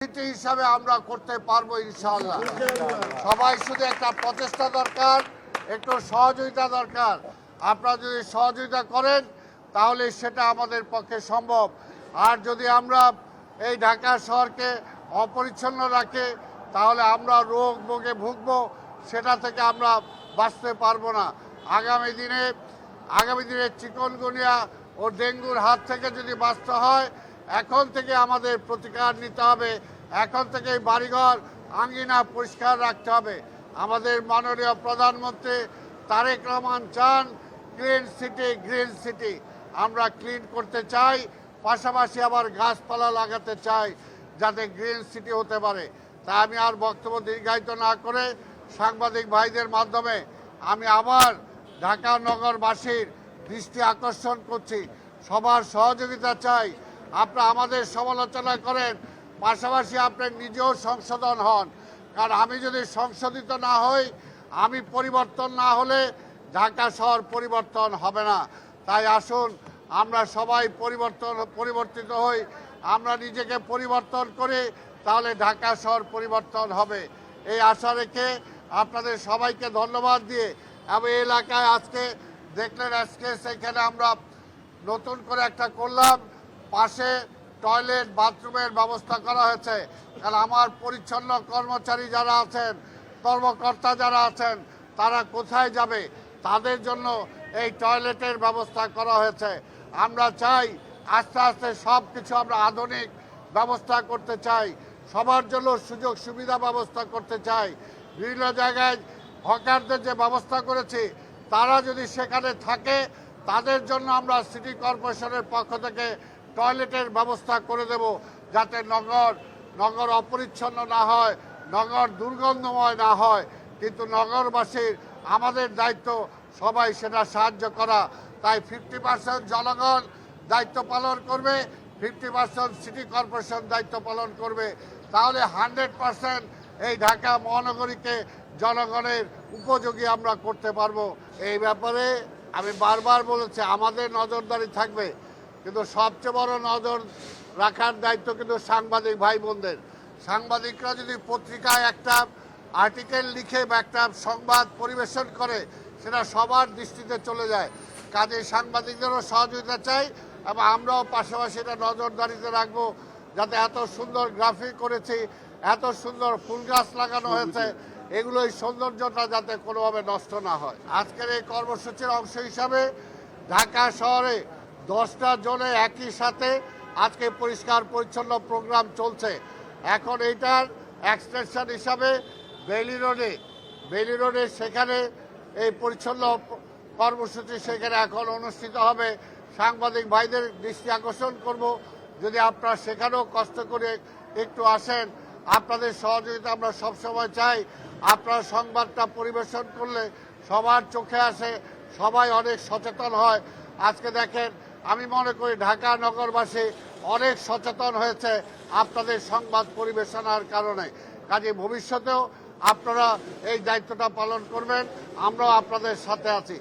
হিসাবে আমরা করতে পারবো ইনশাআল্লাহ। সবাই শুধু একটা প্রচেষ্টা দরকার, একটু সহযোগিতা দরকার। আপনারা যদি সহযোগিতা করেন তাহলে সেটা আমাদের পক্ষে সম্ভব। আর যদি আমরা এই ঢাকা শহরকে অপরিচ্ছন্ন রাখি তাহলে আমরা রোগ ভোগে ভুগবো, সেটা থেকে আমরা বাঁচতে পারবো না। আগামী দিনে চিকনগুনিয়া ও ডেঙ্গুর হাত থেকে যদি বাঁচতে হয় এখন থেকে আমাদের প্রতিকার নিতে হবে। এখন থেকে বাড়িঘর আঙ্গিনা পরিষ্কার রাখতে হবে। আমাদের মাননীয় প্রধানমন্ত্রী তারেক রহমান চান ক্লিন সিটি গ্রিন সিটি। আমরা ক্লিন করতে চাই, পাশাপাশি আবার গাছপালা লাগাতে চাই যাতে গ্রিন সিটি হতে পারে। তাই আমি আর বক্তব্য দীর্ঘায়িত না করে সাংবাদিক ভাইদের মাধ্যমে আমি আবার ঢাকা নগরবাসীর দৃষ্টি আকর্ষণ করছি, সবার সহযোগিতা চাই। আপনারা আমাদের সমালোচনা করেন, পাশাপাশি আপনি নিজেও সংশোধন হন। কারণ আমি যদি সংশোধিত না হই, আমি পরিবর্তন না হলে ঢাকা শহর পরিবর্তন হবে না। তাই আসুন আমরা সবাই পরিবর্তিত হই, আমরা নিজেকে পরিবর্তন করি, তাহলে ঢাকা শহর পরিবর্তন হবে। এই আশা রেখে আপনাদের সবাইকে ধন্যবাদ দিয়ে এবং এই এলাকায় আজকে দেখলেন সেখানে আমরা নতুন করে একটা করলাম, পাশে টয়লেট বাথরুমের ব্যবস্থা করা হয়েছে। কারণ আমার পরিচ্ছন্ন কর্মচারী যারা আছেন, কর্মকর্তা যারা আছেন, তারা কোথায় যাবে, তাদের জন্য এই টয়লেটের ব্যবস্থা করা হয়েছে। আমরা চাই আস্তে আস্তে সব কিছু আমরা আধুনিক ব্যবস্থা করতে চাই, সবার জন্য সুযোগ সুবিধা ব্যবস্থা করতে চাই। বিভিন্ন জায়গায় হকারদের যে ব্যবস্থা করেছি, তারা যদি সেখানে থাকে তাদের জন্য আমরা সিটি কর্পোরেশনের পক্ষ থেকে টয়লেটের ব্যবস্থা করে দেব, যাতে নগর অপরিচ্ছন্ন না হয়, নগর দুর্গন্ধময় না হয়। কিন্তু নগরবাসীর আমাদের দায়িত্ব সবাই সেটা সাহায্য করা। তাই 50% জনগণ দায়িত্ব পালন করবে, 50% সিটি কর্পোরেশন দায়িত্ব পালন করবে। তাহলে 100% এই ঢাকা মহানগরীকে জনগণের উপযোগী আমরা করতে পারবো। এই ব্যাপারে আমি বারবার বলেছি আমাদের নজরদারি থাকবে, কিন্তু সবচেয়ে বড় নজর রাখার দায়িত্ব কিন্তু সাংবাদিক ভাই বোনদের। সাংবাদিকরা যদি পত্রিকায় একটা আর্টিকেল লিখে বা একটা সংবাদ পরিবেশন করে, সেটা সবার দৃষ্টিতে চলে যায়। কাজে সাংবাদিকদেরও সহযোগিতা চাই এবং আমরাও পাশাপাশি এটা নজরদারিতে রাখবো, যাতে এত সুন্দর গ্রাফিক করেছি, এত সুন্দর ফুল গাছ লাগানো হয়েছে, এগুলো এই সৌন্দর্যটা যাতে কোনোভাবে নষ্ট না হয়। আজকের এই কর্মসূচির অংশ হিসাবে ঢাকা শহরে 10টা জোনে একই সাথে আজকে পরিষ্কার পরিচ্ছন্ন প্রোগ্রাম চলছে। এখন এইটার এক্সটেনশন হিসাবে বেলি রোডে সেখানে এই পরিচ্ছন্ন কর্মসূচি সেখানে এখন অনুষ্ঠিত হবে। সাংবাদিক ভাইদের দৃষ্টি আকর্ষণ করব, যদি আপনারা সেখানেও কষ্ট করে একটু আসেন, আপনাদের সহযোগিতা আমরা সবসময় চাই। আপনারা সংবাদটা পরিবেশন করলে সবার চোখে আসে, সবাই অনেক সচেতন হয়। আজকে দেখেন, আমি মনে করি ঢাকা নগরবাসী অনেক সচেতন হয়েছে আপনাদের সংবাদ পরিবেশনার কারণে। কাজে ভবিষ্যতেও আপনারা এই দায়িত্বটা পালন করবেন, আমরাও আপনাদের সাথে আছি।